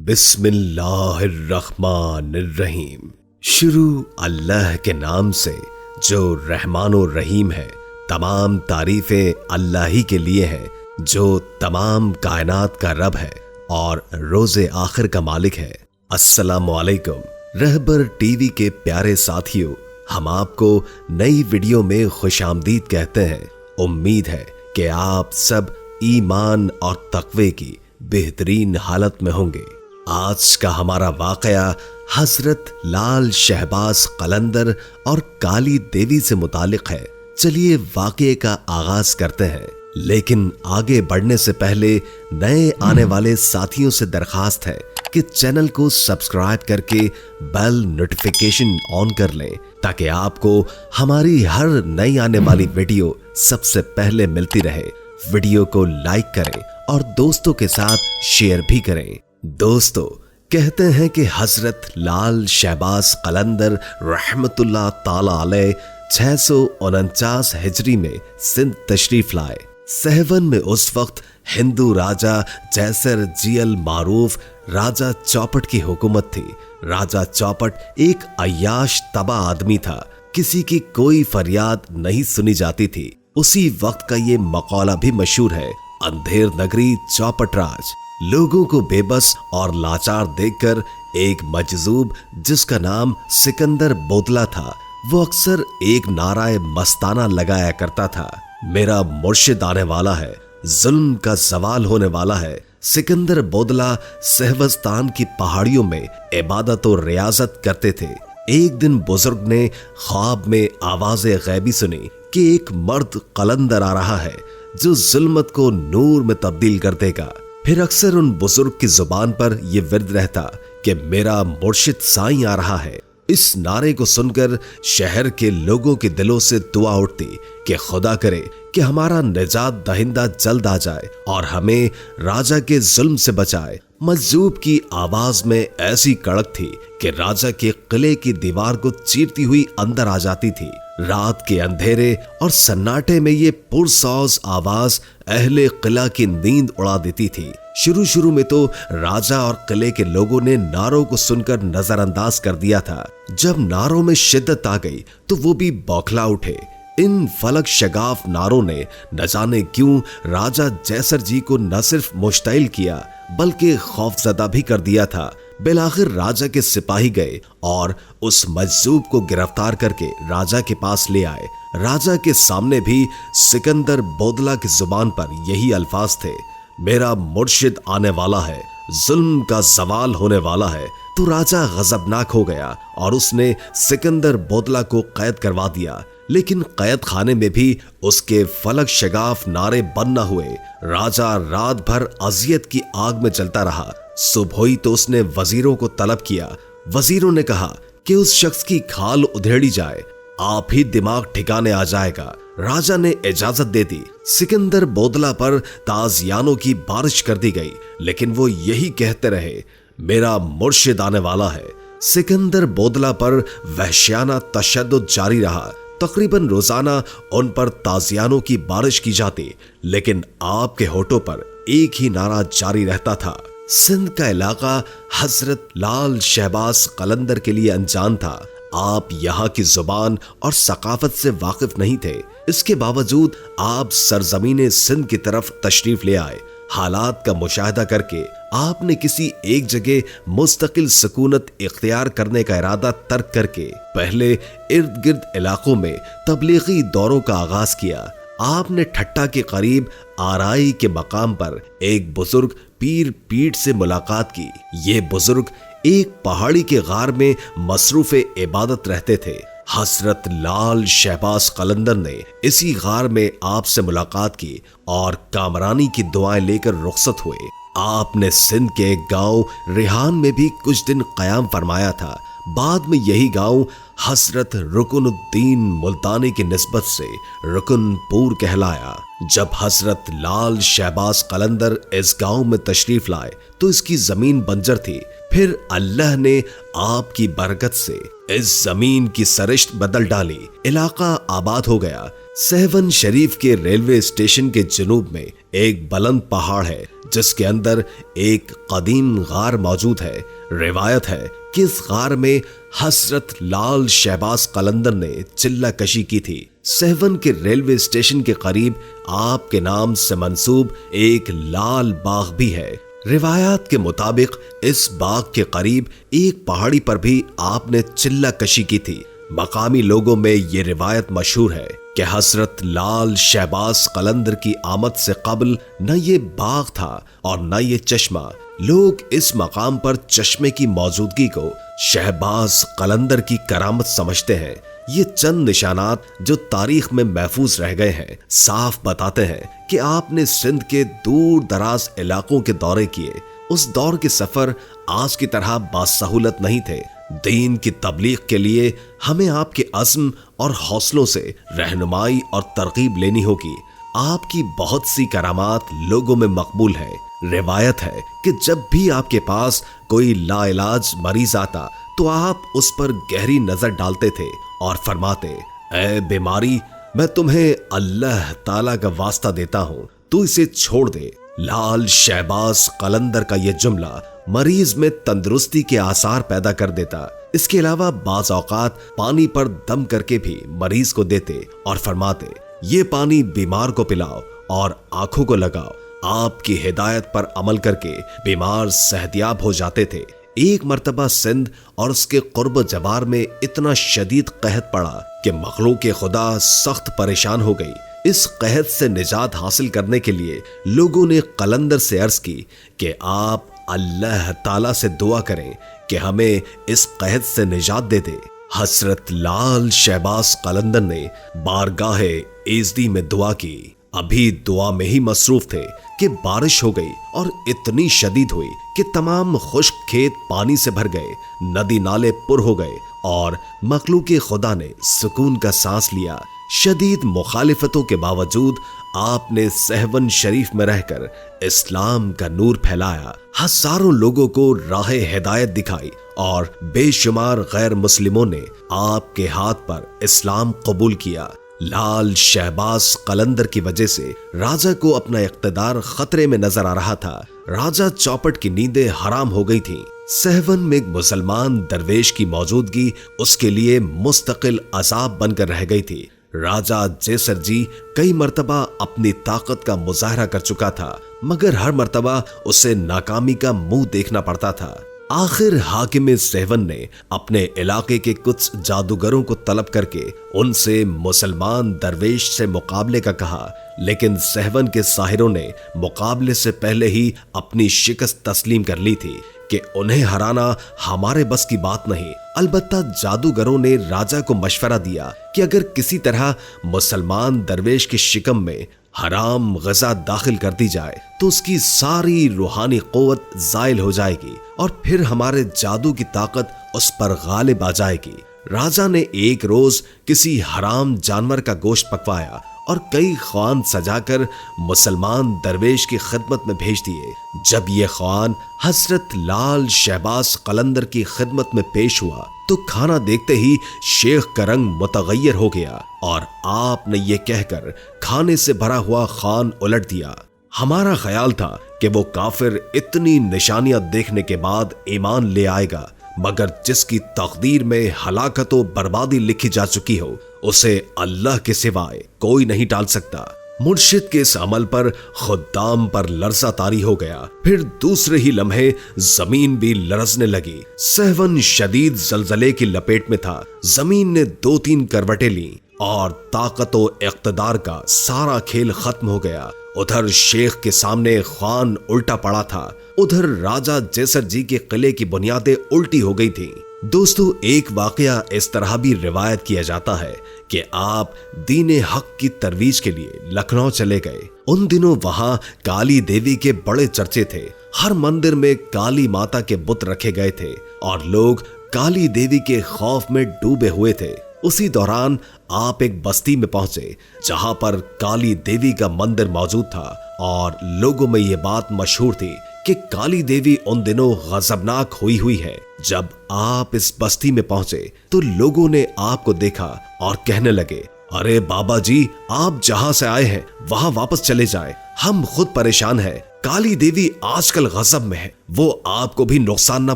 बिस्मिल्लाहिर्रहमानिर्रहीम। शुरू अल्लाह के नाम से जो रहमानो रहीम है। तमाम तारीफें अल्लाह ही के लिए हैं जो तमाम कायनात का रब है और रोज़े आखिर का मालिक है। अस्सलामु अलैकुम रहबर टीवी के प्यारे साथियों, हम आपको नई वीडियो में खुशामदीद कहते हैं। उम्मीद है कि आप सब ईमान और तक़वे की बेहतरीन हालत में होंगे। आज का हमारा वाकया हजरत लाल शहबाज कलंदर और काली देवी से मुतालिक है। चलिए वाकये का आगाज करते हैं, लेकिन आगे बढ़ने से पहले नए आने वाले साथियों से दरखास्त है कि चैनल को सब्सक्राइब करके बेल नोटिफिकेशन ऑन कर लें ताकि आपको हमारी हर नई आने वाली वीडियो सबसे पहले मिलती रहे। वीडियो को लाइक करें और दोस्तों के साथ शेयर भी करें। दोस्तों, कहते हैं कि हजरत लाल शहबाज कलंदर रहमतुल्लाह ताला अलैह 649 हिजरी में सिंध तशरीफ लाए। सहवन में उस वक्त हिंदू राजा जैसर जियल मारूफ राजा चौपट की हुकूमत थी। राजा चौपट एक अय्याश तबा आदमी था, किसी की कोई फरियाद नहीं सुनी जाती थी। उसी वक्त का ये मकौला भी मशहूर है, अंधेर नगरी चौपट राज। लोगों को बेबस और लाचार देखकर एक मजजूब जिसका नाम सिकंदर बोतला था, वो अक्सर एक नाराए मस्ताना लगाया करता था, मेरा मुर्शिद आने वाला है, जुल्म का सवाल होने वाला है। सिकंदर बोतला सहवस्तान की पहाड़ियों में इबादत और रियाजत करते थे। एक दिन बुजुर्ग ने ख्वाब में आवाज़े गैबी सुनी कि एक मर्द कलंदर आ रहा है जो जुल्मत को नूर में तब्दील कर देगा। फिर अक्सर उन बुजुर्ग की जुबान पर यह विर्द रहता कि मेरा मुर्शिद साईं आ रहा है। इस नारे को सुनकर शहर के लोगों के दिलों से दुआ उठती कि खुदा करे कि हमारा निजात दहिंदा जल्द आ जाए और हमें राजा के जुल्म से बचाए। मजजूब की आवाज में ऐसी कड़क थी कि राजा के किले की दीवार को चीरती हुई अंदर आ जाती थी। रात के अंधेरे और सन्नाटे में ये पुरसौज आवाज अहले किला की नींद उड़ा देती थी। शुरू में तो राजा और किले के लोगों ने नारों को सुनकर नजरअंदाज कर दिया था। जब नारों में शिद्दत आ गई तो वो भी बौखला उठे। इन फलक शगाफ नारों ने न जाने क्यों राजा जैसर जी को न सिर्फ मुश्तइल किया बल्कि खौफजदा भी कर दिया था। बिलाखिर राजा के सिपाही गए और उस मजजूब को गिरफ्तार करके राजा के पास ले आए। राजा के सामने भी सिकंदर बोतला की जुबान पर यही अल्फाज थे, मेरा मुर्शिद आने वाला है, जुल्म का सवाल होने वाला है। तो राजा गजबनाक हो गया और उसने सिकंदर बोतला को कैद करवा दिया। लेकिन कैद खाने में भी उसके फलक शगाफ नारे बंद न हुए। राजा रात भर अजियत की आग में जलता रहा। सुबह ही तो उसने वजीरों को तलब किया। वजीरों ने कहा कि उस शख्स की खाल उधेड़ी जाए, आप ही दिमाग ठिकाने आ जाएगा। राजा ने इजाजत दे दी। सिकंदर बोतला पर ताजियानों की बारिश कर दी गई, लेकिन वो यही कहते रहे, मेरा मुर्शिद आने वाला है। सिकंदर बोतला पर वहशियाना तशद्दुद जारी रहा। तकरीबन रोजाना उन पर ताजियानों की बारिश की जाती, लेकिन आपके होठों पर एक ही नारा जारी रहता था। सिंध का इलाका हजरत लाल शहबाज कलंदर के लिए अनजान था। आप यहाँ की जुबान और सकाफत से वाकिफ नहीं थे। इसके बावजूद आप सरजमीने सिंध की तरफ तशरीफ ले आए। हालात का मुशाहिदा करके आपने किसी एक जगह मुस्तकिल सुकूनत इख्तियार करने का इरादा तर्क करके पहले इर्द गिर्द इलाकों में तबलीगी दौरों का आगाज किया। आपने ठट्टा के करीब आराई के मकाम पर एक बुजुर्ग पीर पीठ से मुलाकात की। ये बुजुर्ग एक पहाड़ी के गार में मसरूफ इबादत रहते थे। हजरत लाल शहबाज कलंदर ने इसी गार में आपसे मुलाकात की और कामरानी की दुआएं लेकर रुखसत हुए। आपने सिंध के एक गांव रिहान में भी कुछ दिन कयाम फरमाया था। बाद में यही गांव हजरत रुकनुद्दीन मुल्तानी की निस्बत से रुकनपुर कहलाया। जब हजरत लाल शहबाज कलंदर इस गांव में तशरीफ लाए तो इसकी जमीन बंजर थी। फिर अल्लाह ने आपकी बरकत से इस जमीन की सरिश्त बदल डाली, इलाका आबाद हो गया। सहवन शरीफ के रेलवे स्टेशन के जुनूब में एक बुलंद पहाड़ है जिसके अंदर एक कदीम गार मौजूद है। रिवायत है कि इस गार में हजरत लाल शहबाज कलंदर ने चिल्ला कशी की थी। सहवन के रेलवे स्टेशन के करीब आपके नाम से मंसूब एक लाल बाग भी है। रिवायात के मुताबिक इस बाग के करीब एक पहाड़ी पर भी आपने चिल्ला कशी की थी। मकामी लोगों में ये रिवायत मशहूर है कि हजरत लाल शहबाज कलंदर की आमद से कबल न ये बाग था और न ये चश्मा। लोग इस मकाम पर चश्मे की मौजूदगी को शहबाज कलंदर की करामत समझते हैं। ये चंद निशानात जो तारीख में महफूज रह गए हैं साफ बताते हैं कि आपने सिंध के दूर दराज इलाकों के दौरे किए। उस दौर के सफर आज की तरह बासहूलत नहीं थे। दीन की तबलीग के लिए हमें आपके अज़्म और हौसलों से रहनुमाई और तरकीब लेनी होगी। आपकी बहुत सी करामात लोगों में मकबूल है। रिवायत है कि जब भी आपके पास कोई लाइलाज मरीज आता तो आप उस पर गहरी नजर डालते थे और फरमाते, ऐ बीमारी, मैं तुम्हें अल्लाह ताला का वास्ता देता हूं, तू इसे छोड़ दे। लाल शहबाज कलंदर का यह जुमला मरीज में तंदुरुस्ती के आसार पैदा कर देता। इसके अलावा बाज औकात पानी पर दम करके भी मरीज को देते और फरमाते, ये पानी बीमार को पिलाओ और आंखों को लगाओ। आपकी हिदायत पर अमल करके बीमार सेहतियाब हो जाते थे। एक मर्तबा सिंध और उसके कुर्ब जबार में इतना शदीद कहत पड़ा कि मखलूक खुदा सख्त परेशान हो गई। इस कहत से निजात हासिल करने के लिए लोगों ने कलंदर से अर्ज की कि आप अल्लाह ताला से दुआ करें कि हमें इस कहत से निजात दे दे। हजरत लाल शहबाज कलंदर ने बारगाहे एज़दी में दुआ की। अभी दुआ में ही मसरूफ थे कि बारिश हो गई और इतनी शदीद हुई कि तमाम खुश्क खेत पानी से भर गए, नदी नाले पुर हो गए और मखलूक खुदा ने सुकून का सांस लिया। शदीद मुखालिफतों के बावजूद आपने सहवन शरीफ में रहकर इस्लाम का नूर फैलाया, हजारों लोगों को राह हिदायत दिखाई और बेशुमार गैर मुस्लिमों ने आपके हाथ पर इस्लाम कबूल किया। लाल शहबाज कलंदर की वजह से राजा को अपना इख्तिदार खतरे में नजर आ रहा था। राजा चौपट की नींदें हराम हो गई थीं। सहवन में एक मुसलमान दरवेश की मौजूदगी उसके लिए मुस्तकिल अजाब बनकर रह गई थी। राजा जेसर जी कई मर्तबा अपनी ताकत का मुजाहरा कर चुका था, मगर हर मर्तबा उसे नाकामी का मुंह देखना पड़ता था। आखिर हाकिम सहवन ने अपने इलाके के कुछ जादूगरों को तलब करके उनसे मुसलमान दरवेश से मुकाबले का कहा, लेकिन सहवन के साहिरों ने मुकाबले से पहले ही अपनी शिकस्त तस्लीम कर ली थी कि उन्हें हराना हमारे बस की बात नहीं। अलबत्ता जादूगरों ने राजा को मशवरा दिया कि अगर किसी तरह मुसलमान दरवेश की शिकम में हराम गज़ा दाखिल कर दी जाए तो उसकी सारी रूहानी क़ुव्वत ज़ाइल हो जाएगी और फिर हमारे जादू की ताकत उस पर गालिब आ जाएगी। राजा ने एक रोज किसी हराम जानवर का गोश्त पकवाया और कई ख्वान सजाकर मुसलमान दरवेश की खिदमत में भेज दिए। जब ये ख्वान हजरत लाल शहबाज कलंदर की खिदमत में पेश हुआ तो खाना देखते ही शेख का रंग मुतगय्यर हो गया और आपने ये कहकर खाने से भरा हुआ खान उलट दिया, हमारा ख्याल था कि वो काफिर इतनी निशानियां देखने के बाद ईमान ले आएगा, मगर जिसकी तकदीर में हलाकत व बर्बादी लिखी जा चुकी हो उसे अल्लाह के सिवाय कोई नहीं टाल सकता। मुर्शिद के इस अमल पर खुद्दाम पर लर्जा तारी हो गया। फिर दूसरे ही लम्हे जमीन भी लरजने लगी। सहवन शदीद जलजले की लपेट में था। जमीन ने 2-3 करवटें ली और ताकत व इक़्तिदार का सारा खेल खत्म हो गया। उधर शेख के सामने खान उल्टा पड़ा था, उधर राजा जेसर जी के किले की बुनियादें उल्टी हो गई थीं। दोस्तों, एक वाकया इस तरह भी रिवायत किया जाता है कि आप दीन हक की तरवीज के लिए लखनऊ चले गए। उन दिनों वहां काली देवी के बड़े चर्चे थे। हर मंदिर में काली माता के बुत रखे गए थे और लोग काली देवी के खौफ में डूबे हुए थे। उसी दौरान आप एक बस्ती में पहुंचे जहां पर काली देवी का मंदिर मौजूद था और लोगों में ये बात मशहूर थी कि काली देवी उन दिनों गजबनाक हुई है। जब आप इस बस्ती में पहुंचे तो लोगों ने आपको देखा और कहने लगे, अरे बाबा जी, आप जहां से आए हैं वहां वापस चले जाएं, हम खुद परेशान हैं। काली देवी आजकल गजब में है, वो आपको भी नुकसान न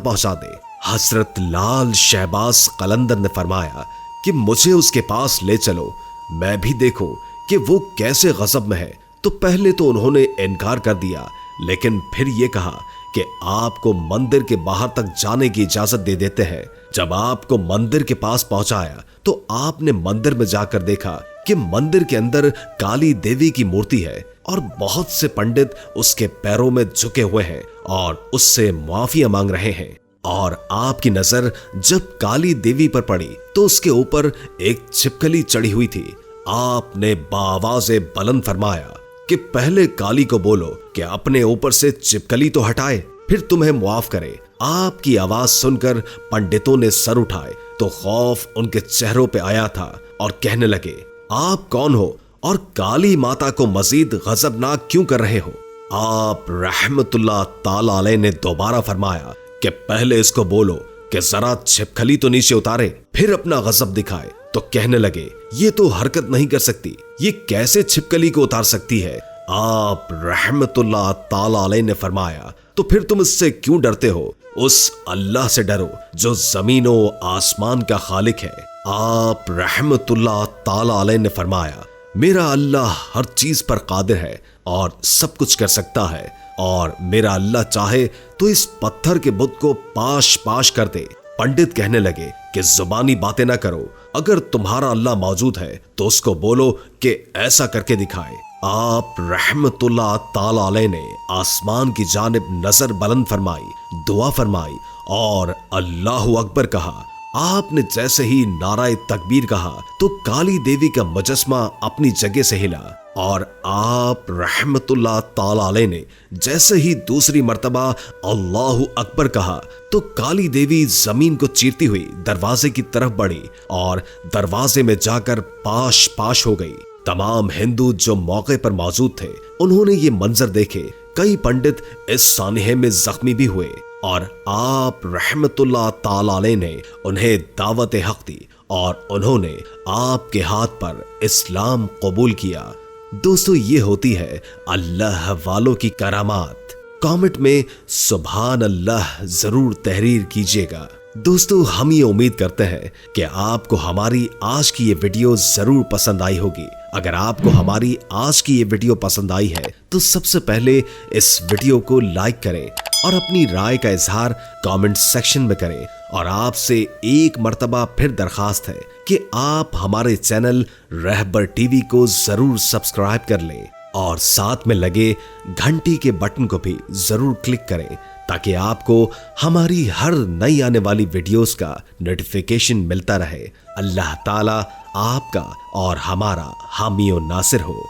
पहुंचा दे। हजरत लाल शहबाज कलंदर ने फरमाया कि मुझे उसके पास ले चलो, मैं भी देखूं कि वो कैसे गजब में है। तो पहले तो उन्होंने इनकार कर दिया, लेकिन फिर ये कहा कि आपको मंदिर के बाहर तक जाने की इजाजत दे देते हैं। जब आपको मंदिर के पास पहुंचाया तो आपने मंदिर में जाकर देखा कि मंदिर के अंदर काली देवी की मूर्ति है और बहुत से पंडित उसके पैरों में झुके हुए हैं और उससे माफिया मांग रहे हैं। और आपकी नजर जब काली देवी पर पड़ी तो उसके ऊपर एक छिपकली चढ़ी हुई थी। आपने बावाज़े बुलंद फरमाया कि पहले काली को बोलो कि अपने ऊपर से छिपकली तो हटाए, फिर तुम्हें मुआफ करे। आपकी आवाज सुनकर पंडितों ने सर उठाए तो खौफ उनके चेहरों पे आया था और कहने लगे, आप कौन हो और काली माता को मजीद गजबनाक क्यों कर रहे हो? आप रहमतुल्लाह ताला अलैह ने दोबारा फरमाया कि पहले इसको बोलो कि जरा छिपकली तो नीचे उतारे, फिर अपना गजब दिखाए। तो कहने लगे, ये तो हरकत नहीं कर सकती, ये कैसे छिपकली को उतार सकती है? आप रहमतुल्लाह ताला अलैह ने फरमाया, तो फिर तुम इससे क्यों डरते हो? उस अल्लाह से डरो जो जमीनों आसमान का खालिक है। आप रहमतुल्लाह ताला अलैह ने फरमाया, मेरा अल्लाह हर चीज पर कादिर है और सब कुछ कर सकता है, और मेरा अल्लाह चाहे तो इस पत्थर के बुत को पाश पाश कर दे। पंडित कहने लगे कि जुबानी बातें ना करो, अगर तुम्हारा अल्लाह मौजूद है तो उसको बोलो कि ऐसा करके दिखाए। आप रहमतुल्लाह ताला अलैह ने आसमान की जानिब नजर बुलंद फरमाई, दुआ फरमाई और अल्लाहु अकबर कहा। आपने जैसे ही नाराए तकबीर कहा तो काली देवी का मुजस्मा अपनी जगह से हिला, और आप रहमतुल्लाह ताला अलैह ने जैसे ही दूसरी मर्तबा अल्लाहु अकबर कहा तो काली देवी जमीन को चीरती हुई दरवाजे की तरफ बढ़ी और दरवाजे में जाकर पाश पाश हो गई। तमाम हिंदू जो मौके पर मौजूद थे उन्होंने ये मंजर देखे। कई पंडित इस सानहे में जख्मी भी हुए और आप रहमतुल्लाह ताला अलैह ने उन्हें दावत हक दी और उन्होंने आपके हाथ पर इस्लाम कबूल किया। दोस्तों, ये होती है अल्लाह वालों की करामात। कमेंट में सुभान अल्लाह जरूर तहरीर कीजिएगा। दोस्तों, हम ये उम्मीद करते हैं कि आपको हमारी आज की ये वीडियो जरूर पसंद आई होगी। अगर आपको हमारी आज की ये वीडियो पसंद आई है तो सबसे पहले इस वीडियो को लाइक करें और अपनी राय का इजहार कमेंट सेक्शन में करें। और आपसे एक मर्तबा फिर दरखास्त है कि आप हमारे चैनल रहबर टीवी को जरूर सब्सक्राइब कर लें और साथ में लगे घंटी के बटन को भी जरूर क्लिक करें ताकि आपको हमारी हर नई आने वाली वीडियोस का नोटिफिकेशन मिलता रहे। अल्लाह ताला आपका और हमारा हामी और नासिर हो।